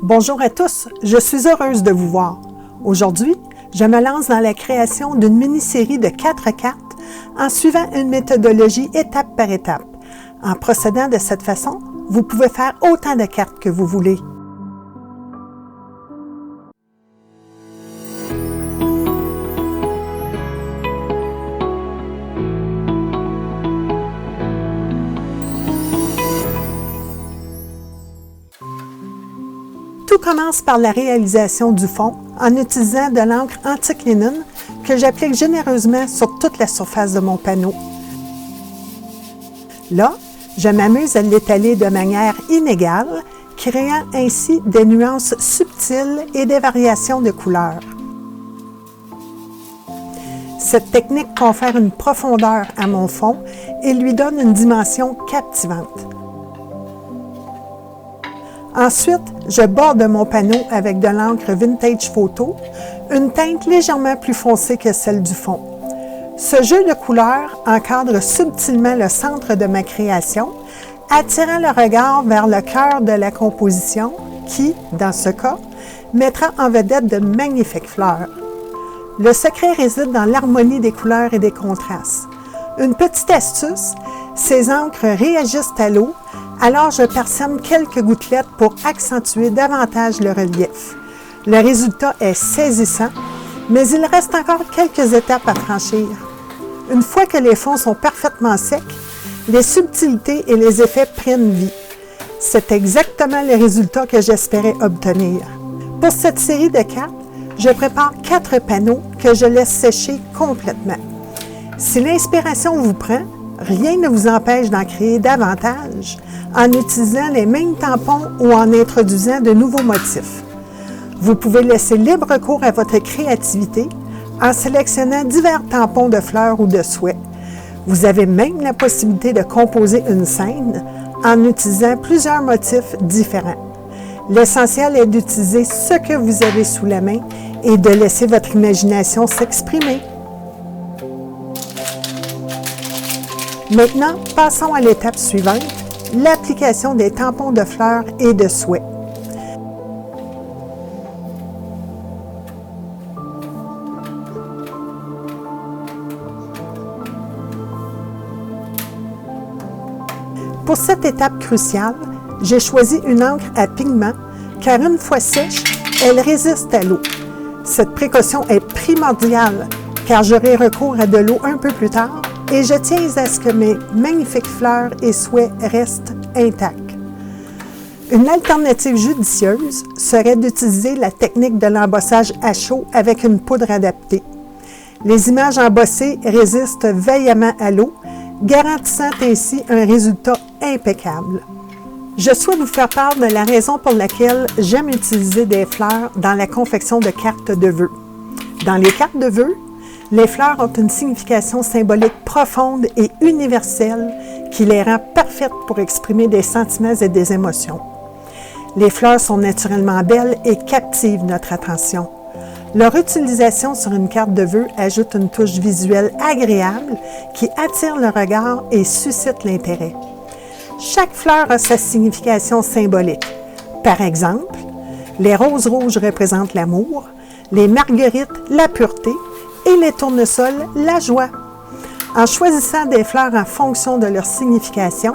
Bonjour à tous, je suis heureuse de vous voir. Aujourd'hui, je me lance dans la création d'une mini-série de 4 cartes en suivant une méthodologie étape par étape. En procédant de cette façon, vous pouvez faire autant de cartes que vous voulez. Tout commence par la réalisation du fond en utilisant de l'encre anti-clinone que j'applique généreusement sur toute la surface de mon panneau. Là, je m'amuse à l'étaler de manière inégale, créant ainsi des nuances subtiles et des variations de couleurs. Cette technique confère une profondeur à mon fond et lui donne une dimension captivante. Ensuite, je borde mon panneau avec de l'encre Vintage Photo, une teinte légèrement plus foncée que celle du fond. Ce jeu de couleurs encadre subtilement le centre de ma création, attirant le regard vers le cœur de la composition qui, dans ce cas, mettra en vedette de magnifiques fleurs. Le secret réside dans l'harmonie des couleurs et des contrastes. Une petite astuce, ces encres réagissent à l'eau, alors je parsème quelques gouttelettes pour accentuer davantage le relief. Le résultat est saisissant, mais il reste encore quelques étapes à franchir. Une fois que les fonds sont parfaitement secs, les subtilités et les effets prennent vie. C'est exactement le résultat que j'espérais obtenir. Pour cette série de cartes, je prépare 4 panneaux que je laisse sécher complètement. Si l'inspiration vous prend, rien ne vous empêche d'en créer davantage en utilisant les mêmes tampons ou en introduisant de nouveaux motifs. Vous pouvez laisser libre cours à votre créativité en sélectionnant divers tampons de fleurs ou de souhaits. Vous avez même la possibilité de composer une scène en utilisant plusieurs motifs différents. L'essentiel est d'utiliser ce que vous avez sous la main et de laisser votre imagination s'exprimer. Maintenant, passons à l'étape suivante, l'application des tampons de fleurs et de souhaits. Pour cette étape cruciale, j'ai choisi une encre à pigment car une fois sèche, elle résiste à l'eau. Cette précaution est primordiale car j'aurai recours à de l'eau un peu plus tard et je tiens à ce que mes magnifiques fleurs et souhaits restent intacts. Une alternative judicieuse serait d'utiliser la technique de l'embossage à chaud avec une poudre adaptée. Les images embossées résistent vaillamment à l'eau, garantissant ainsi un résultat impeccable. Je souhaite vous faire part de la raison pour laquelle j'aime utiliser des fleurs dans la confection de cartes de vœux. Dans les cartes de vœux, les fleurs ont une signification symbolique profonde et universelle qui les rend parfaites pour exprimer des sentiments et des émotions. Les fleurs sont naturellement belles et captivent notre attention. Leur utilisation sur une carte de vœux ajoute une touche visuelle agréable qui attire le regard et suscite l'intérêt. Chaque fleur a sa signification symbolique. Par exemple, les roses rouges représentent l'amour, les marguerites la pureté et les tournesols la joie. En choisissant des fleurs en fonction de leur signification,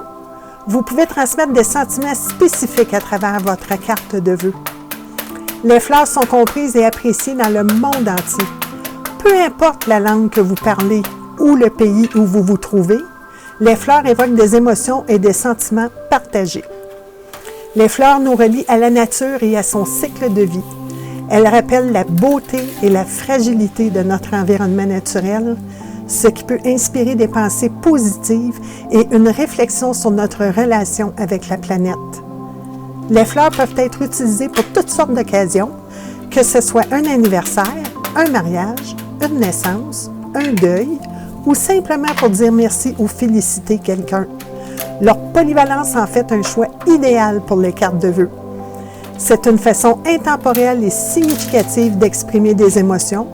vous pouvez transmettre des sentiments spécifiques à travers votre carte de vœux. Les fleurs sont comprises et appréciées dans le monde entier. Peu importe la langue que vous parlez ou le pays où vous vous trouvez, les fleurs évoquent des émotions et des sentiments partagés. Les fleurs nous relient à la nature et à son cycle de vie. Elles rappellent la beauté et la fragilité de notre environnement naturel, ce qui peut inspirer des pensées positives et une réflexion sur notre relation avec la planète. Les fleurs peuvent être utilisées pour toutes sortes d'occasions, que ce soit un anniversaire, un mariage, une naissance, un deuil, ou simplement pour dire merci ou féliciter quelqu'un. Leur polyvalence en fait un choix idéal pour les cartes de vœux. C'est une façon intemporelle et significative d'exprimer des émotions,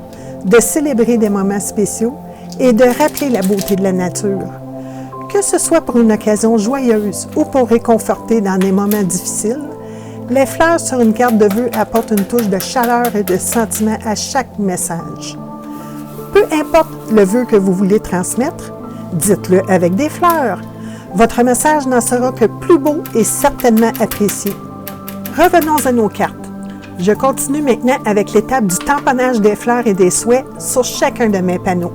de célébrer des moments spéciaux et de rappeler la beauté de la nature. Que ce soit pour une occasion joyeuse ou pour réconforter dans des moments difficiles, Les fleurs sur une carte de vœux apportent une touche de chaleur et de sentiment à chaque message. Peu importe le vœu que vous voulez transmettre, dites-le avec des fleurs. Votre message n'en sera que plus beau et certainement apprécié. Revenons à nos cartes. Je continue maintenant avec l'étape du tamponnage des fleurs et des souhaits sur chacun de mes panneaux.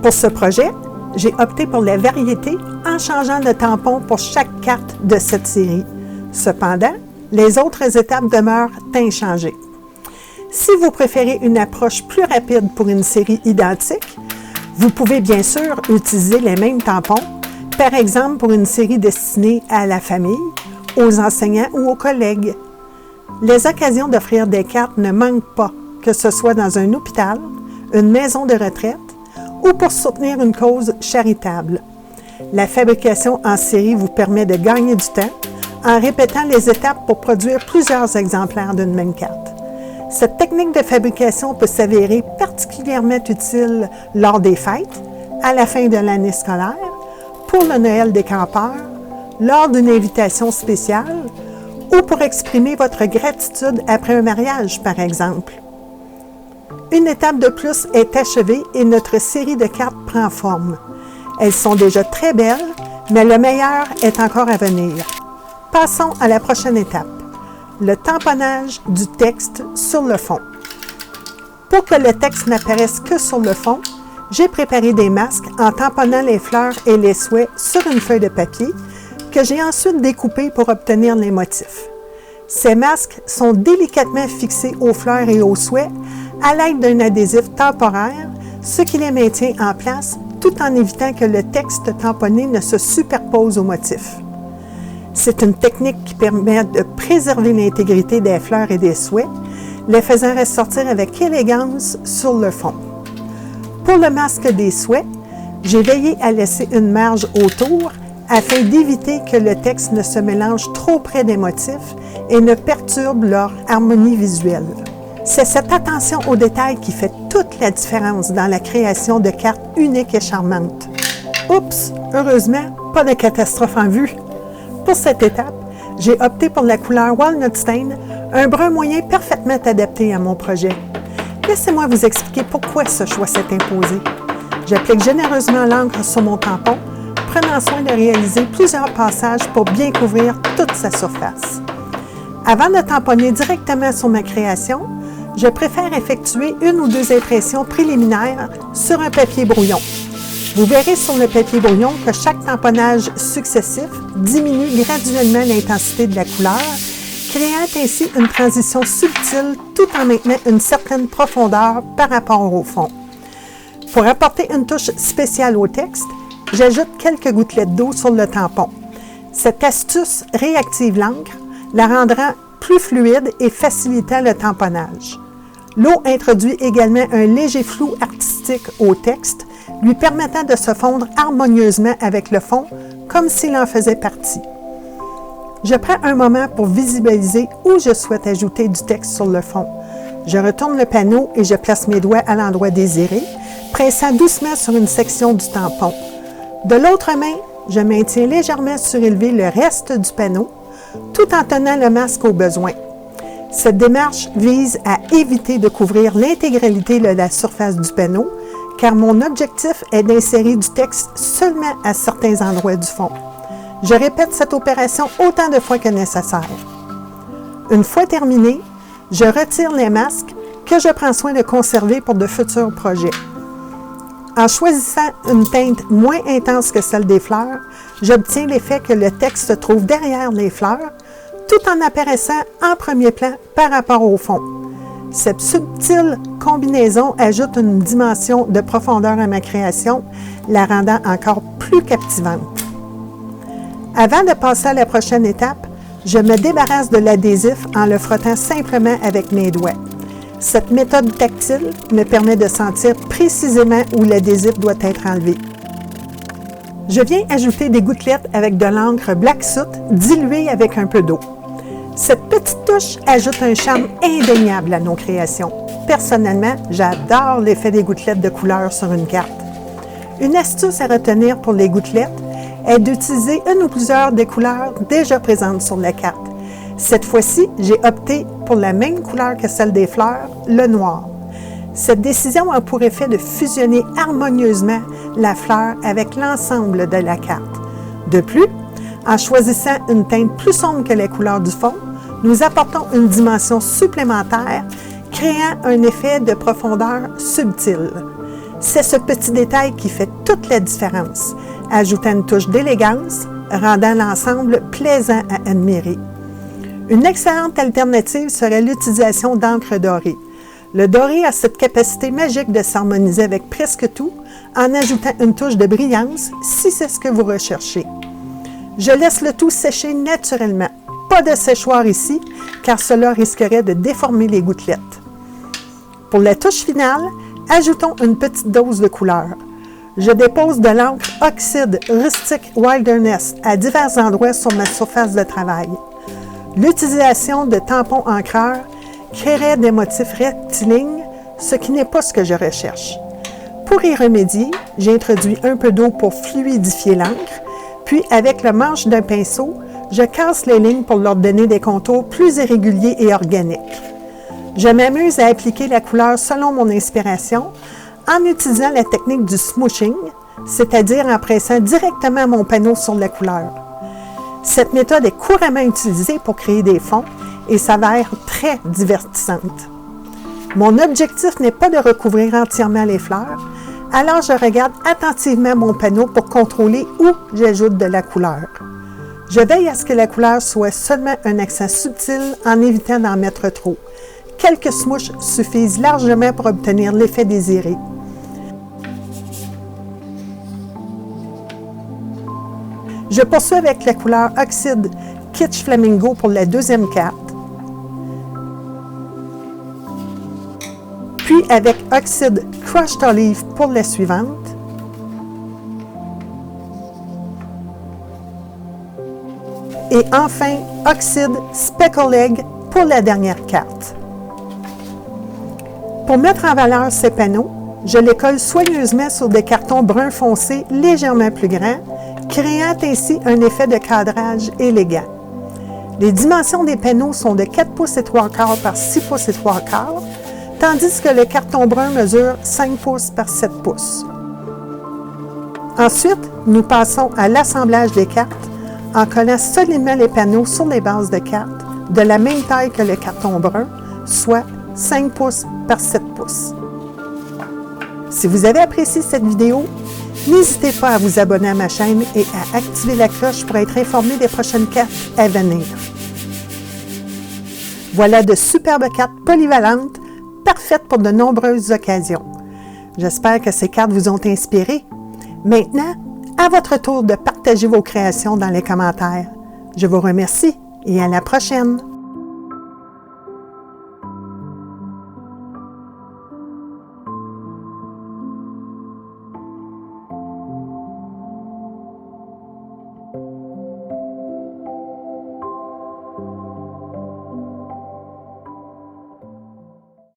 Pour ce projet, j'ai opté pour la variété en changeant le tampon pour chaque carte de cette série. Cependant, les autres étapes demeurent inchangées. Si vous préférez une approche plus rapide pour une série identique, vous pouvez bien sûr utiliser les mêmes tampons, par exemple pour une série destinée à la famille, aux enseignants ou aux collègues. Les occasions d'offrir des cartes ne manquent pas, que ce soit dans un hôpital, une maison de retraite ou pour soutenir une cause charitable. La fabrication en série vous permet de gagner du temps en répétant les étapes pour produire plusieurs exemplaires d'une même carte. Cette technique de fabrication peut s'avérer particulièrement utile lors des fêtes, à la fin de l'année scolaire, pour le Noël des campeurs, lors d'une invitation spéciale ou pour exprimer votre gratitude après un mariage, par exemple. Une étape de plus est achevée et notre série de cartes prend forme. Elles sont déjà très belles, mais le meilleur est encore à venir. Passons à la prochaine étape, le tamponnage du texte sur le fond. Pour que le texte n'apparaisse que sur le fond, j'ai préparé des masques en tamponnant les fleurs et les souhaits sur une feuille de papier que j'ai ensuite découpée pour obtenir les motifs. Ces masques sont délicatement fixés aux fleurs et aux souhaits à l'aide d'un adhésif temporaire, ce qui les maintient en place tout en évitant que le texte tamponné ne se superpose au motif. C'est une technique qui permet de préserver l'intégrité des fleurs et des souhaits, les faisant ressortir avec élégance sur le fond. Pour le masque des souhaits, j'ai veillé à laisser une marge autour afin d'éviter que le texte ne se mélange trop près des motifs et ne perturbe leur harmonie visuelle. C'est cette attention aux détails qui fait toute la différence dans la création de cartes uniques et charmantes. Oups! Heureusement, pas de catastrophe en vue. Pour cette étape, j'ai opté pour la couleur Walnut Stain, un brun moyen parfaitement adapté à mon projet. Laissez-moi vous expliquer pourquoi ce choix s'est imposé. J'applique généreusement l'encre sur mon tampon, prenant soin de réaliser plusieurs passages pour bien couvrir toute sa surface. Avant de tamponner directement sur ma création, je préfère effectuer une ou deux impressions préliminaires sur un papier brouillon. Vous verrez sur le papier brouillon que chaque tamponnage successif diminue graduellement l'intensité de la couleur, créant ainsi une transition subtile tout en maintenant une certaine profondeur par rapport au fond. Pour apporter une touche spéciale au texte, j'ajoute quelques gouttelettes d'eau sur le tampon. Cette astuce réactive l'encre, la rendant plus fluide et facilitant le tamponnage. L'eau introduit également un léger flou artistique au texte, lui permettant de se fondre harmonieusement avec le fond, comme s'il en faisait partie. Je prends un moment pour visualiser où je souhaite ajouter du texte sur le fond. Je retourne le panneau et je place mes doigts à l'endroit désiré, pressant doucement sur une section du tampon. De l'autre main, je maintiens légèrement surélevé le reste du panneau, tout en tenant le masque au besoin. Cette démarche vise à éviter de couvrir l'intégralité de la surface du panneau, car mon objectif est d'insérer du texte seulement à certains endroits du fond. Je répète cette opération autant de fois que nécessaire. Une fois terminée, je retire les masques que je prends soin de conserver pour de futurs projets. En choisissant une teinte moins intense que celle des fleurs, j'obtiens l'effet que le texte se trouve derrière les fleurs, tout en apparaissant en premier plan par rapport au fond. Cette subtile combinaison ajoute une dimension de profondeur à ma création, la rendant encore plus captivante. Avant de passer à la prochaine étape, je me débarrasse de l'adhésif en le frottant simplement avec mes doigts. Cette méthode tactile me permet de sentir précisément où l'adhésif doit être enlevé. Je viens ajouter des gouttelettes avec de l'encre Black Soot diluée avec un peu d'eau. Cette petite touche ajoute un charme indéniable à nos créations. Personnellement, j'adore l'effet des gouttelettes de couleur sur une carte. Une astuce à retenir pour les gouttelettes est d'utiliser une ou plusieurs des couleurs déjà présentes sur la carte. Cette fois-ci, j'ai opté pour la même couleur que celle des fleurs, le noir. Cette décision a pour effet de fusionner harmonieusement la fleur avec l'ensemble de la carte. De plus, en choisissant une teinte plus sombre que les couleurs du fond, nous apportons une dimension supplémentaire, créant un effet de profondeur subtil. C'est ce petit détail qui fait toute la différence, ajoutant une touche d'élégance, rendant l'ensemble plaisant à admirer. Une excellente alternative serait l'utilisation d'encre dorée. Le doré a cette capacité magique de s'harmoniser avec presque tout en ajoutant une touche de brillance si c'est ce que vous recherchez. Je laisse le tout sécher naturellement. Pas de séchoir ici, car cela risquerait de déformer les gouttelettes. Pour la touche finale, ajoutons une petite dose de couleur. Je dépose de l'encre Oxide Rustic Wilderness à divers endroits sur ma surface de travail. L'utilisation de tampons encreurs créerait des motifs rectilignes, ce qui n'est pas ce que je recherche. Pour y remédier, j'ai introduit un peu d'eau pour fluidifier l'encre, puis avec le manche d'un pinceau, je casse les lignes pour leur donner des contours plus irréguliers et organiques. Je m'amuse à appliquer la couleur selon mon inspiration en utilisant la technique du smooshing, c'est-à-dire en pressant directement mon panneau sur la couleur. Cette méthode est couramment utilisée pour créer des fonds et s'avère très divertissante. Mon objectif n'est pas de recouvrir entièrement les fleurs, alors je regarde attentivement mon panneau pour contrôler où j'ajoute de la couleur. Je veille à ce que la couleur soit seulement un accent subtil en évitant d'en mettre trop. Quelques smooches suffisent largement pour obtenir l'effet désiré. Je poursuis avec la couleur Oxide Kitsch Flamingo pour la deuxième carte, puis avec Oxide Crushed Olive pour la suivante, et enfin Oxide Speckle Egg pour la dernière carte. Pour mettre en valeur ces panneaux, je les colle soigneusement sur des cartons brun foncé légèrement plus grands, créant ainsi un effet de cadrage élégant. Les dimensions des panneaux sont de 4 pouces et 3 quarts par 6 pouces et 3 quarts, tandis que le carton brun mesure 5 pouces par 7 pouces. Ensuite, nous passons à l'assemblage des cartes en collant solidement les panneaux sur les bases de cartes de la même taille que le carton brun, soit 5 pouces par 7 pouces. Si vous avez apprécié cette vidéo, n'hésitez pas à vous abonner à ma chaîne et à activer la cloche pour être informé des prochaines cartes à venir. Voilà de superbes cartes polyvalentes, parfaites pour de nombreuses occasions. J'espère que ces cartes vous ont inspiré. Maintenant, à votre tour de partager vos créations dans les commentaires. Je vous remercie et à la prochaine!